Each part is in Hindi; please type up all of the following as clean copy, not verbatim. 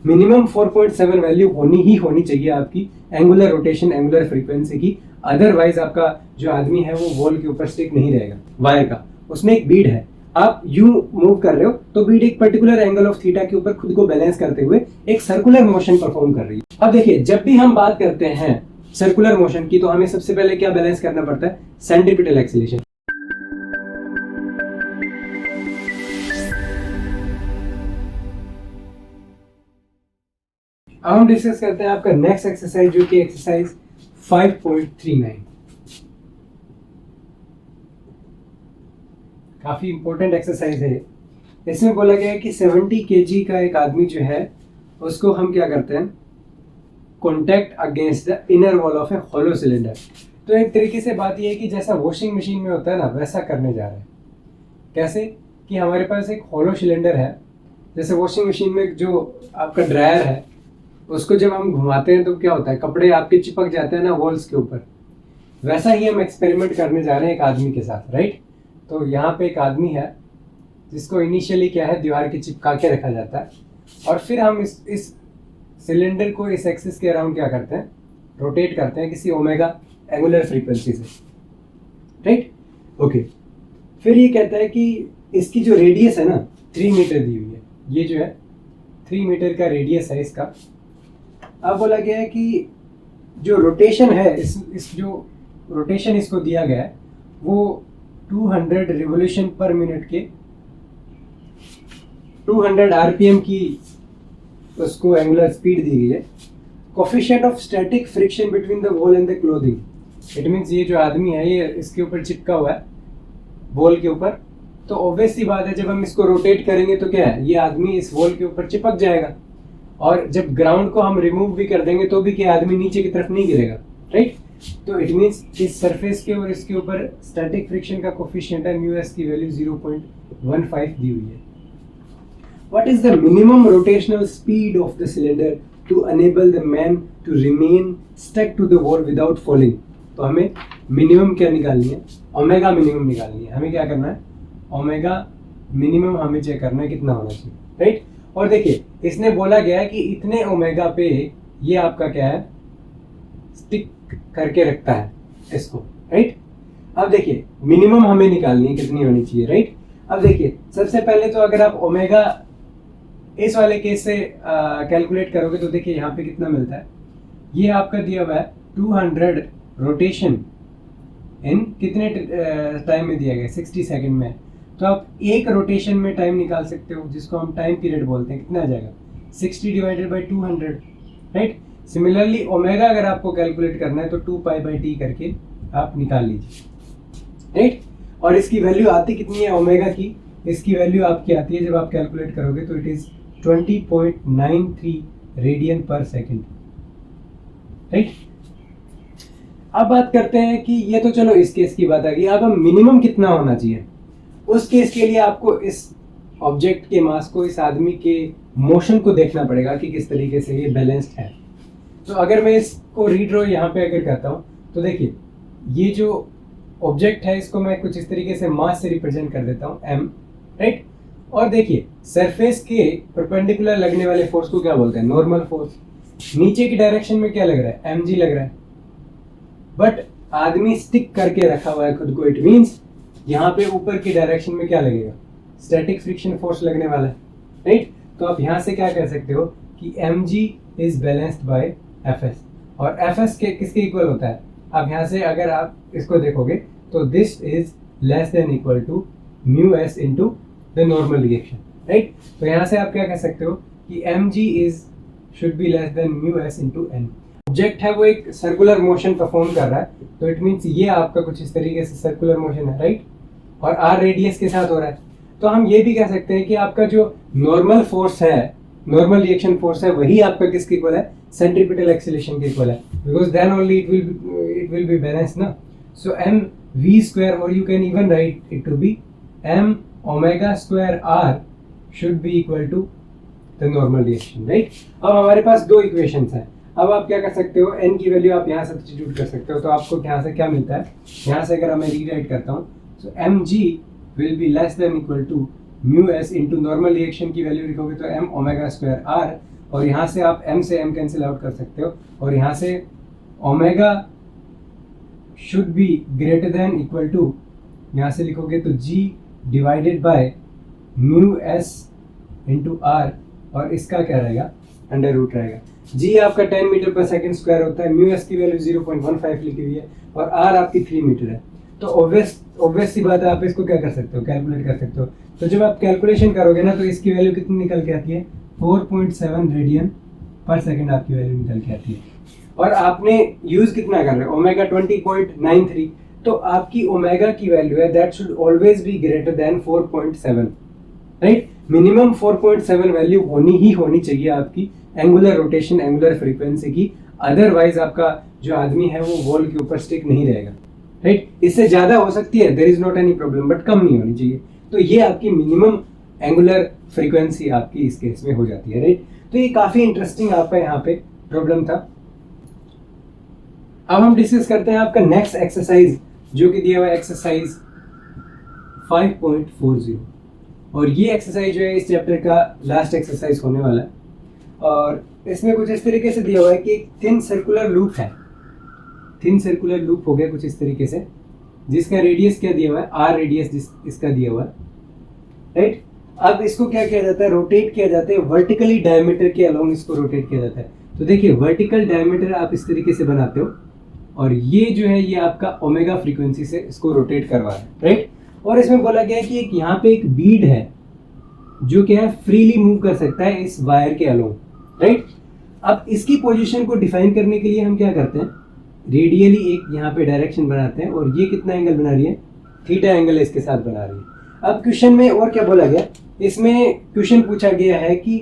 मिनिमम 4.7 वैल्यू होनी चाहिए आपकी एंगुलर रोटेशन एंगुलर फ्रीक्वेंसी की, अदरवाइज आपका जो आदमी है वो वॉल के ऊपर स्टिक नहीं रहेगा। वायर का उसमें एक बीड है, आप यू मूव कर रहे हो तो बीड एक पर्टिकुलर एंगल ऑफ थीटा के ऊपर खुद को बैलेंस करते हुए एक सर्कुलर मोशन परफॉर्म कर रही है। अब देखिए, जब भी हम बात करते हैं सर्कुलर मोशन की तो हमें सबसे पहले क्या बैलेंस करना पड़ता है? Centripetal acceleration. अब हम डिस्कस करते हैं आपका नेक्स्ट एक्सरसाइज, जो कि एक्सरसाइज 5.39। काफी इंपॉर्टेंट एक्सरसाइज है। इसमें बोला गया है कि 70 kg का एक आदमी जो है उसको हम क्या करते हैं? Contact against the inner wall of A hollow cylinder. तो एक तरीके से बात यह है कि जैसा वॉशिंग मशीन में होता है ना, वैसा करने जा रहे हैं। कैसे कि हमारे पास एक हॉलो सिलेंडर है, जैसे वॉशिंग मशीन में जो आपका ड्रायर है उसको जब हम घुमाते हैं तो क्या होता है, कपड़े आपके चिपक जाते हैं ना वॉल्स के ऊपर। वैसा ही हम एक्सपेरिमेंट करने जा रहे हैं एक आदमी के साथ, राइट। तो यहाँ पे एक आदमी है जिसको इनिशियली क्या है, दीवार के चिपका के रखा जाता है, और फिर हम इस सिलेंडर को इस एक्सिस के अराउंड क्या करते हैं, रोटेट करते हैं किसी ओमेगा एंगुलर फ्रीक्वेंसी से, राइट। ओके, फिर ये कहता है कि इसकी जो रेडियस है ना 3 मीटर दी हुई है, ये जो है 3 मीटर का रेडियस है इसका। अब बोला गया है कि जो रोटेशन है, इस जो रोटेशन इसको दिया गया है वो 200 रिवोल्यूशन पर मिनट के 200 आरपीएम की उसको एंगुलर स्पीड दी गई है। Coefficient of static friction between the wall and the clothing, it means ये जो आदमी है ये इसके ऊपर चिपका हुआ है वॉल के ऊपर, तो ऑब्वियस सी बात है जब हम इसको रोटेट करेंगे तो क्या है, ये आदमी इस वॉल के ऊपर चिपक जाएगा, और जब ग्राउंड को हम रिमूव भी कर देंगे तो भी क्या आदमी नीचे की तरफ नहीं गिरेगा, राइट। तो इट मीन्स इस सरफेस के और इसके ऊपर स्टैटिक फ्रिक्शन का कोफिशिएंट है म्यू एस की वैल्यू 0.15 दी हुई है। What is the minimum rotational speed of the cylinder to enable the man to remain stuck to the wall without falling. तो हमें मिनिमम क्या निकालनी है, ओमेगा मिनिमम निकालनी है। हमें क्या करना है, ओमेगा मिनिमम हमें चेक करना है कितना होना चाहिए, राइट। और देखिए इसने बोला गया है कि इतने ओमेगा पे ये आपका क्या है, स्टिक करके रखता है इसको, राइट। अब देखिए मिनिमम हमें निकालनी है कितनी होनी चाहिए, राइट। अब देखिए सबसे पहले तो अगर आप ओमेगा इस वाले केस से कैलकुलेट करोगे तो देखिए यहाँ पे कितना मिलता है, ये आपका दिया हुआ है 200 रोटेशन इन कितने टाइम में दिया गया, 60 सेकंड में। तो आप एक रोटेशन में टाइम निकाल सकते हो, जिसको हम टाइम पीरियड बोलते हैं। कितना आ जाएगा, 60 divided by 200, right. Similarly omega अगर आपको कैलकुलेट करना है तो 2 पाई बाई टी करके आप निकाल लीजिए, राइट। और इसकी वैल्यू आती कितनी है ओमेगा की, इसकी वैल्यू आपकी आती है जब आप कैलकुलेट करोगे तो इट इज 20.93 रेडियन पर सेकेंड, राइट। अब बात करते हैं कि ये तो चलो इस केस की बात आ गई, अब हम मिनिमम कितना होना चाहिए। उस केस के लिए आपको इस ऑब्जेक्ट के मास को, इस आदमी के मोशन को देखना पड़ेगा कि किस तरीके से ये बैलेंस्ड है। तो अगर मैं इसको रीड्रॉ यहाँ पे अगर करता हूँ तो देखिए ये जो ऑब्जेक्ट है इसको मैं कुछ इस तरीके से मास से रिप्रेजेंट कर देता हूँ m, राइट। और देखिए सरफेस के परपेंडिकुलर लगने वाले फोर्स को क्या बोलते हैं, नॉर्मल फोर्स। नीचे की डायरेक्शन में क्या लग रहा है, mg लग रहा है, बट आदमी स्टिक करके रखा हुआ है खुद को, इट मीन्स यहाँ पे ऊपर की डायरेक्शन में क्या लगेगा, स्टैटिक फ्रिक्शन फोर्स लगने वाला है, राइट। तो आप यहाँ से क्या कह सकते हो कि mg is balanced bye fs, और fs के किसके इक्वल होता है, अब यहाँ से अगर आप इसको देखोगे तो this is less than equal to mu s into the normal reaction, right. तो यहाँ से आप क्या कह सकते हो कि mg is should be less than mu s into n. Object है वो एक सर्कुलर मोशन परफॉर्म कर रहा है, तो इट मीन्स ये आपका कुछ इस तरीके से सर्कुलर मोशन है, राइट, और आर रेडियस के साथ हो रहा है। तो हम ये भी कह सकते हैं कि आपका जो नॉर्मल फोर्स है, नॉर्मल रिएक्शन फोर्स है, वही आपका किसके इक्वल है, सेंट्रीपिटल एक्सीलरेशन के इक्वल है, because then only it will be balanced ना। सो m v स्क्वायर, और you can even write it to be m omega square r should be equal to the normal reaction, right. अब हमारे पास दो इक्वेशंस हैं। अब आप क्या कर सकते हो, n की वैल्यू आप यहाँ सब्स्टिट्यूट कर सकते हो, तो आपको यहाँ से क्या मिलता है, यहाँ से अगर मैं रीराइट करता हूँ तो mg will be less than equal to mu s into normal reaction की वैल्यू लिखोगे तो m ओमेगा स्क्वायर r, और यहाँ से आप m से m कैंसिल आउट कर सकते हो, और यहाँ से omega should be greater than equal to, यहाँ से लिखोगे तो g divided by mu s into r, और इसका क्या रहेगा, अंडर रूट रहेगा। g आपका 10 मीटर पर सेकंड स्क्वायर होता है, म्यू s की वैल्यू 0.15 लिखी हुई है, और r आपकी 3 मीटर है। तो ऑब्वियस सी बात है, आप इसको क्या कर सकते हो, कैलकुलेट कर सकते हो। तो जब आप कैलकुलेशन करोगे ना, तो इसकी वैल्यू कितनी निकल के आती है, 4.7 रेडियन पर सेकंड आपकी वैल्यू निकल के आती है। और आपने यूज कितना कर रहे हो, ओमेगा 20.93, तो आपकी ओमेगा की वैल्यू है that should always be greater then 4.7, right. Minimum 4.7 value होनी चाहिए आपकी एंगुलर रोटेशन, एंगुलर फ्रीक्वेंसी की, अदरवाइज आपका जो आदमी है वो वॉल के ऊपर स्टिक नहीं रहेगा, राइट। इससे ज्यादा हो सकती है, there is not any problem, but कम नहीं होनी चाहिए। तो ये आपकी मिनिमम एंगुलर फ्रीक्वेंसी आपकी इस केस में हो जाती है, राइट। तो ये काफी इंटरेस्टिंग आपका यहाँ पे प्रॉब्लम था। अब हम डिस्कस करते हैं आपका नेक्स्ट एक्सरसाइज, जो कि दिया हुआ है एक्सरसाइज 5.40, और ये एक्सरसाइज जो है इस चैप्टर का लास्ट एक्सरसाइज होने वाला है। और इसमें कुछ इस तरीके से दिया हुआ है कि एक थिन सर्कुलर लूप है, थिन सर्कुलर लूप हो गया कुछ इस तरीके से, जिसका रेडियस क्या दिया हुआ है, आर रेडियस इसका दिया हुआ है, राइट। अब इसको क्या किया जाता है, रोटेट किया जाता है वर्टिकली डायमीटर के अलोंग, इसको रोटेट किया जाता है। तो देखिए वर्टिकल डायमीटर आप इस तरीके से बनाते हो, और ये जो है ये आपका ओमेगा फ्रीक्वेंसी से इसको रोटेट करवा है, राइट। और इसमें बोला गया है कि एक यहाँ पे एक बीड है जो क्या है फ्रीली मूव कर सकता है इस वायर के अलोंग, राइट। अब इसकी पोजीशन को डिफाइन करने के लिए हम क्या करते हैं, रेडियली एक यहाँ पे डायरेक्शन बनाते हैं, और ये कितना एंगल बना रही है, थीटा एंगल इसके साथ बना रही है। अब क्वेश्चन में और क्या बोला गया, इसमें क्वेश्चन पूछा गया है कि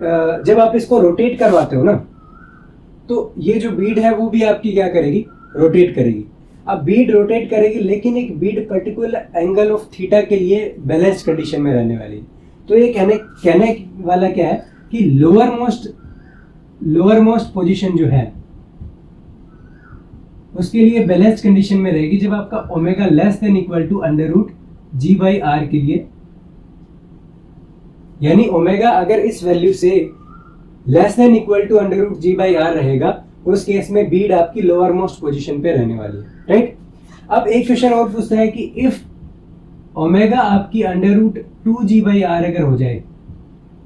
जब आप इसको रोटेट करवाते हो ना, तो ये जो बीड है वो भी आपकी क्या करेगी, रोटेट करेगी। अब बीड रोटेट करेगी, लेकिन एक Beed particular angle of theta के लिए बैलेंस्ड कंडीशन में रहने वाली है। तो ये कहने वाला क्या है कि लोअर मोस्ट पोजीशन जो है उसके लिए बैलेंस्ड कंडीशन में रहेगी जब आपका omega less than equal to under root g by r के लिए, यानी ओमेगा अगर इस वैल्यू से less than equal to under root g by r रहेगा, उस केस में बीड आपकी लोअर मोस्ट पोजीशन पे रहने वाली है, राइट। अब एक क्वेश्चन और पूछता है कि इफ ओमेगा आपकी under root 2g by r अगर हो जाए,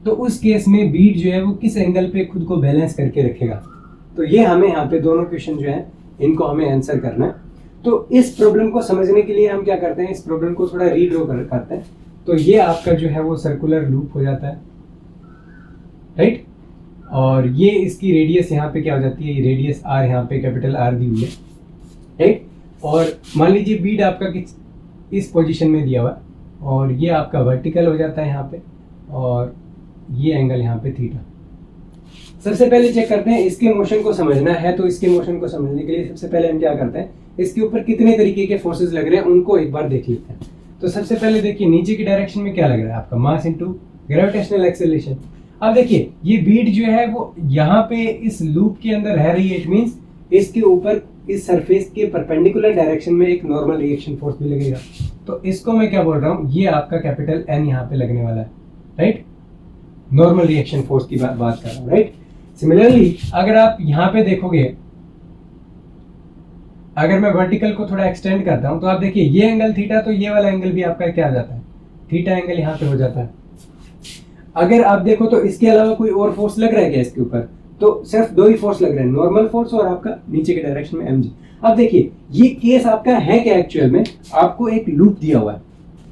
तो उस केस में बीड जो है वो किस एंगल पे खुद को बैलेंस करके रखेगा। तो ये हमें यहाँ पे दोनों क्वेश्चन जो है इनको हमें आंसर करना है। तो इस प्रॉब्लम को समझने के लिए हम क्या करते हैं, इस प्रॉब्लम को थोड़ा रीड्रॉ करते हैं। तो ये आपका जो है वो सर्कुलर लूप हो जाता है, राइट। और ये इसकी रेडियस यहाँ पे क्या हो जाती है, रेडियस आर यहाँ पे कैपिटल आर दी हुई है, राइट। और मान लीजिए बीड आपका इस पोजीशन में दिया हुआ है, और ये आपका वर्टिकल हो जाता है यहाँ पे, और ये एंगल यहाँ पे थीटा। सबसे पहले चेक करते हैं इसके मोशन को समझना है, तो इसके मोशन को समझने के लिए सबसे पहले हम क्या करते हैं, इसके ऊपर कितने तरीके के फोर्सेस लग रहे हैं उनको एक बार देख लेते हैं। तो सबसे पहले देखिए नीचे की डायरेक्शन में क्या लग रहा है, आपका मास इनटू ग्रेविटेशनल एक्सेलरेशन। अब देखिए ये बीड जो है वो यहाँ पे इस लूप के अंदर रह रही है, इट मींस इसके ऊपर इस सरफेस के परपेंडिकुलर डायरेक्शन में एक नॉर्मल रिएक्शन फोर्स भी लगेगा। तो इसको मैं क्या बोल रहा हूँ, ये आपका कैपिटल एन यहाँ पे लगने वाला है, राइट। नॉर्मल रिएक्शन फोर्स की बात कर रहा हूँ, राइट। सिमिलरली अगर आप यहाँ पे देखोगे, अगर मैं वर्टिकल को थोड़ा एक्सटेंड करता हूँ, तो आप देखिए ये एंगल थीटा, तो ये वाला एंगल भी आपका क्या आ जाता है, थीटा एंगल यहाँ पे हो जाता है। अगर आप देखो तो इसके अलावा कोई और फोर्स लग रहा है क्या इसके ऊपर, तो सिर्फ दो ही फोर्स लग रहे हैं, नॉर्मल फोर्स और आपका नीचे के डायरेक्शन में mg। अब देखिए ये केस आपका है क्या, एक्चुअल में आपको एक लूप दिया हुआ है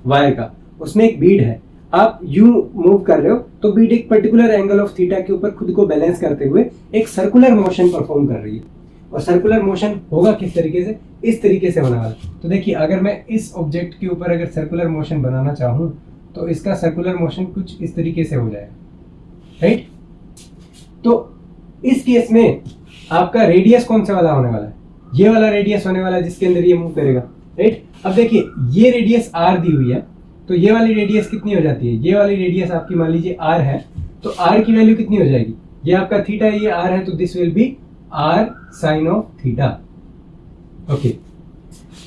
वायर का, उसमें एक बीड है, आप यू मूव कर रहे हो, तो बीड एक पर्टिकुलर एंगल ऑफ थीटा के ऊपर खुद को बैलेंस करते हुए एक सर्कुलर मोशन परफॉर्म कर रही है। और सर्कुलर मोशन होगा किस तरीके से, इस तरीके से होने वाला। तो देखिए अगर मैं इस ऑब्जेक्ट के ऊपर अगर सर्कुलर मोशन बनाना चाहूँ, तो इसका सर्कुलर मोशन कुछ इस तरीके से हो जाएगा, राइट। तो इस केस में आपका रेडियस कौन सा वाला होने वाला है, ये वाला रेडियस होने वाला है जिसके अंदर ये मूव करेगा, राइट। अब देखिए ये रेडियस आर दी हुई है, तो ये वाली रेडियस कितनी हो जाती है, ये वाली रेडियस आपकी मान लीजिए आर है, तो आर की वैल्यू कितनी हो जाएगी, ये आपका थीटा है, ये आर है, तो this will be r sine of theta, okay.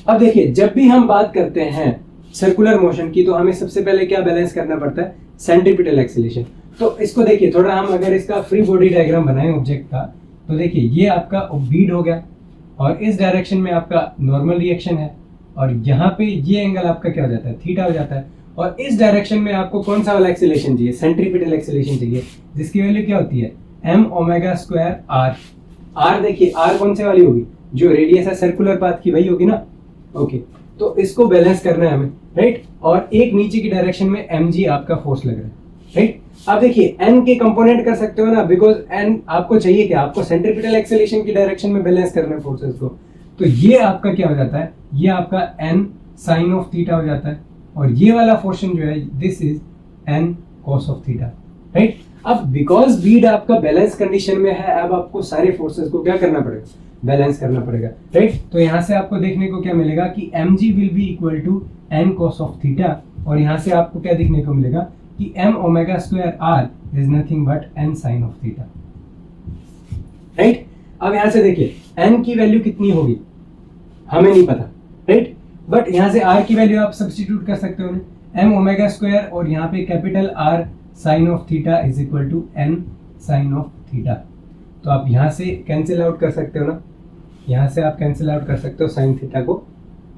अब देखिए जब भी हम बात करते हैं सर्कुलर मोशन की, तो हमें सबसे पहले क्या बैलेंस करना पड़ता है, सेंट्रीपिटल एक्सीलरेशन। तो इसको देखिए थोड़ा, हम अगर इसका फ्री बॉडी डायग्राम बनाएं ऑब्जेक्ट का, तो देखिए ये आपका बीड हो गया और इस डायरेक्शन में आपका नॉर्मल रिएक्शन है और यहाँ पे ये एंगल आपका क्या हो जाता है, थीटा हो जाता है। और इस डायरेक्शन में आपको कौन सा वाला एक्सेलेरेशन चाहिए, सेंट्रीपिटल एक्सेलेरेशन चाहिए, जिसकी वैल्यू क्या होती है m omega square r। r देखिए r कौन से वाली होगी, जो रेडियस है सर्कुलर पाथ की वही होगी ना। ओके, तो इसको बैलेंस करना है हमें, राइट। और एक नीचे की डायरेक्शन में mg आपका फोर्स लग रहा है, राइट। अब देखिए n के कंपोनेंट कर सकते हो ना, बिकॉज n आपको चाहिए क्या, आपको सेंट्रीपिटल एक्सेलेरेशन की डायरेक्शन में बैलेंस करना है फोर्सेस को। तो ये आपका क्या हो जाता है, ये आपका n साइन ऑफ थीटा हो जाता है और ये वाला पोर्शन जो है this is n cos of theta, right. अब बिकॉज बीड आपका बैलेंस कंडीशन में है, अब आपको सारे फोर्सेस को क्या करना पड़ेगा, बैलेंस करना पड़ेगा, राइट। तो यहाँ से आपको देखने को क्या मिलेगा कि mg will be equal to n cos of theta और यहाँ से आपको क्या देखने को मिलेगा कि m omega square r is nothing but n sine of theta, right. अब यहाँ से देखिए n की वैल्यू कितनी होगी हमें नहीं पता, राइट, बट यहाँ से r की वैल्यू आप सब्स्टिट्यूट कर सकते हो ना, m ओमेगा स्क्वायर और यहाँ पे capital R sine of theta is equal to n sine of theta. तो आप यहाँ से कैंसिल आउट कर सकते हो ना, यहाँ से आप कैंसिल आउट कर सकते हो साइन थीटा को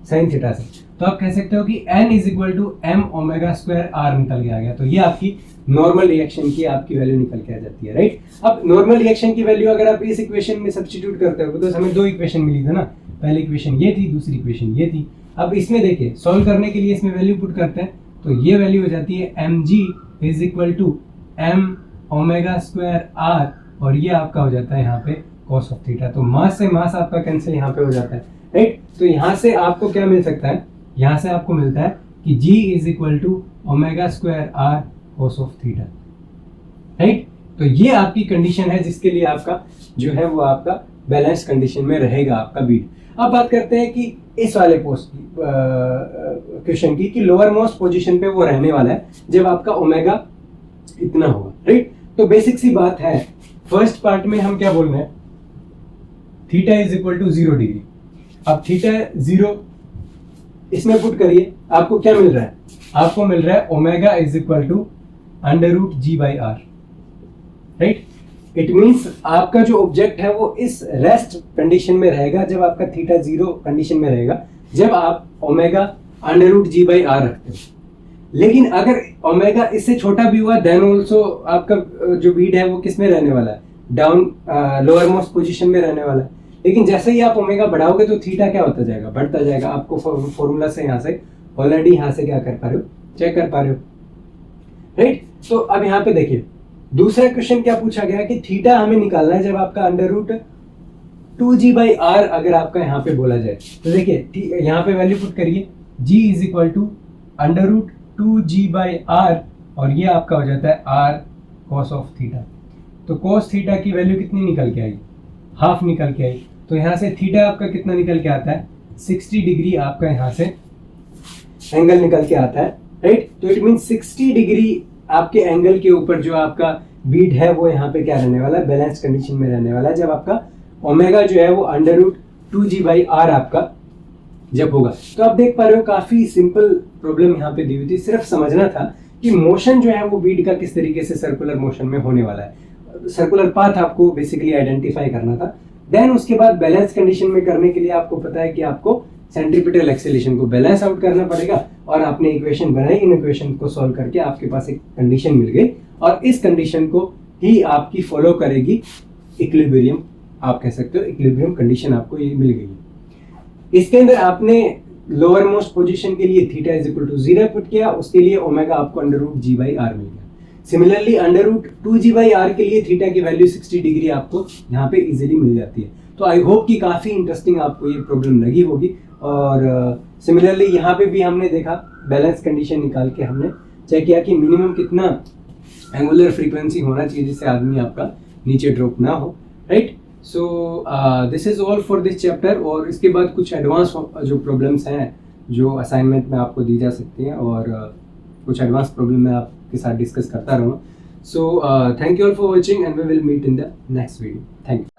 साइन थीटा से। तो आप कह सकते हो कि n is equal to m omega square r निकल के आ गया। तो ये आपकी नॉर्मल रिएक्शन की आपकी वैल्यू निकल के आ जाती है, राइट। अब नॉर्मल रिएक्शन की वैल्यू अगर आप इस इक्वेशन में सब्स्टिट्यूट करते हो, तो हमें दो इक्वेशन मिली थी ना, पहली इक्वेशन ये थी, दूसरी इक्वेशन ये थी। अब इसमें देखिए सॉल्व करने के लिए इसमें वैल्यू पुट करते हैं, तो ये वैल्यू हो जाती है mg is equal to m omega square r और ये आपका हो जाता है यहाँ पे cos ऑफ थीटा। तो मास से मास आपका कैंसिल यहाँ पे हो जाता है, राइट। तो यहाँ से आपको क्या मिल सकता है, यहाँ से आपको मिलता है कि g is equal to omega square r cos of theta, right. तो ये आपकी कंडीशन है जिसके लिए आपका जो है वो आपका बैलेंस कंडीशन में रहेगा आपका बीड। अब बात करते हैं कि इस वाले पोस्ट की क्वेश्चन की, कि लोअर मोस्ट पोजीशन पे वो रहने वाला है जब आपका ओमेगा इतना होगा, राइट। तो बेसिक सी बात है, फर्स्ट पार्ट में हम क्या बोल रहे हैं, theta is equal to 0 degree. अब थीटा 0 इसमें पुट करिए, आपको क्या मिल रहा है, आपको मिल रहा है omega is equal to under root g by r, right. It means आपका जो ऑब्जेक्ट है वो इस रेस्ट कंडीशन में रहेगा जब आपका थीटा 0 कंडीशन में रहेगा, जब आप omega under root g by r रखते हो। लेकिन अगर ओमेगा इससे छोटा भी हुआ देन ऑल्सो आपका जो बीड है वो किस में रहने वाला है, डाउन लोअर मोस्ट पोजीशन में रहने वाला है। लेकिन जैसे ही आप ओमेगा बढ़ाओगे तो थीटा क्या होता जाएगा, बढ़ता जाएगा। आपको फॉर्मूला से यहाँ से ऑलरेडी यहाँ से क्या कर पा रहे हो, चेक कर पा रहे हो, राइट। तो अब यहाँ पे देखिए दूसरा क्वेश्चन क्या पूछा गया कि थीटा हमें निकालना है जब आपका under root 2g by r अगर आपका यहाँ पे बोला जाए। तो देखिए यहाँ पे वैल्यू पुट करिए, g is equal to under root 2g by r और ये आपका हो जाता है r cos ऑफ थीटा। तो cos थीटा की वैल्यू कितनी निकल के आई, हाफ निकल के आई। तो यहाँ से थीटा आपका कितना निकल के आता है, 60 डिग्री आपका यहाँ से एंगल निकल के आता है, राइट। तो इट मीन 60 डिग्री आपके एंगल के ऊपर जो आपका बीट है वो यहाँ पे क्या रहने वाला है, बैलेंस कंडीशन में रहने वाला है जब आपका ओमेगा जो है वो under root 2g by are आपका जब होगा। तो आप देख पा रहे हो काफी सिंपल प्रॉब्लम यहाँ पे दी हुई थी, सिर्फ समझना था कि मोशन जो है वो बीट का किस तरीके से सर्कुलर मोशन में होने वाला है। सर्कुलर पाथ आपको बेसिकली आइडेंटिफाई करना था। देन उसके बाद बैलेंस कंडीशन में करने के लिए आपको पता है कि आपको सेंट्रीपिटल एक्सेलेरेशन को बैलेंस आउट करना पड़ेगा और आपने इक्वेशन बनाई, इन इक्वेशन को सॉल्व करके आपके पास एक कंडीशन मिल गई और इस कंडीशन को ही आपकी फॉलो करेगी इक्विलिब्रियम, आप कह सकते हो इक्विलिब्रियम कंडीशन आपको ये मिल गई। इसके अंदर आपने लोअर मोस्ट पोजीशन के लिए theta is equal to 0 put किया, उसके लिए ओमेगा आपको under root g by r मिल गया। Similarly under root 2g by r के लिए थीटा की वैल्यू 60 डिग्री आपको यहाँ पे इजीली मिल जाती है। तो आई होप कि काफी इंटरेस्टिंग आपको ये प्रॉब्लम लगी होगी। और सिमिलरली यहाँ पे भी हमने देखा बैलेंस कंडीशन निकाल के हमने चेक किया कि मिनिमम कितना एंगुलर फ्रीक्वेंसी होना चाहिए जिससे आदमी आपका नीचे ड्रॉप ना हो, right. So this is all for this chapter. और इसके बाद कुछ एडवांस जो प्रॉब्लम्स हैं जो असाइनमेंट में आपको दी जा सकती हैं और कुछ एडवांस प्रॉब्लम मैं आपके साथ डिस्कस करता रहूँगा। So thank you all for watching and we will meet in the next video. Thank you.